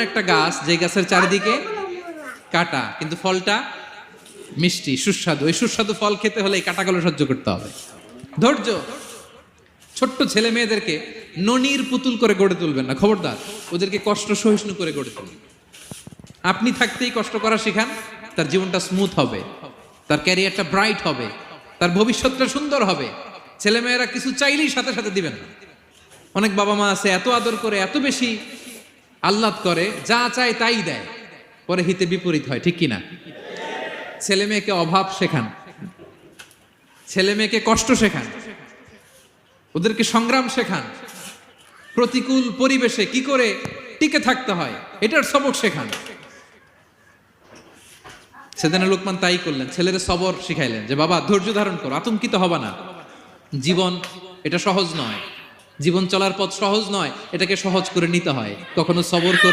একটা গাছ যে গাছের চারিদিকে কাটা, কিন্তু ফলটা মিষ্টি সুস্বাদু। ওই সুস্বাদু ফল খেতে হলে এই কাটাগুলো সহ্য করতে হবে। ধৈর্য। ছোট্ট ছেলে মেয়েদেরকে ননির পুতুল করে গড়ে তুলবেন না, খবরদার। ওদেরকে কষ্ট সহিষ্ণু করে গড়ে তুলবেন। আপনি থাকতেই কষ্ট করা শিখান, তার জীবনটা স্মুথ হবে, তার ক্যারিয়ারটা ব্রাইট হবে, তার ভবিষ্যৎটা সুন্দর হবে। ছেলেমেয়েরা কিছু চাইলেই সাথে সাথে দিবেন না। অনেক বাবা মা আছে এত আদর করে, এত বেশি আহ্লাদ করে, যা চায় তাই দেয়, পরে হিতে বিপরীত হয়, ঠিক কিনা? ছেলে মেয়েকে অভাব শেখান, ছেলে মেয়েকে কষ্ট শেখান, ওদেরকে সংগ্রাম শেখান, প্রতিকূল পরিবেশে কি করে টিকে থাকতে হয় এটার সবক শেখান। সেদিন লোকমান তাই করলেন, ছেলের সবর শিখাইলেন যে বাবা ধৈর্য ধারণ করো, আতঙ্কিত হবা না। জীবন এটা সহজ নয়, জীবন চলার পথ সহজ নয়, এটাকে সহজ করে নিতে হয়। কখনো সবর করে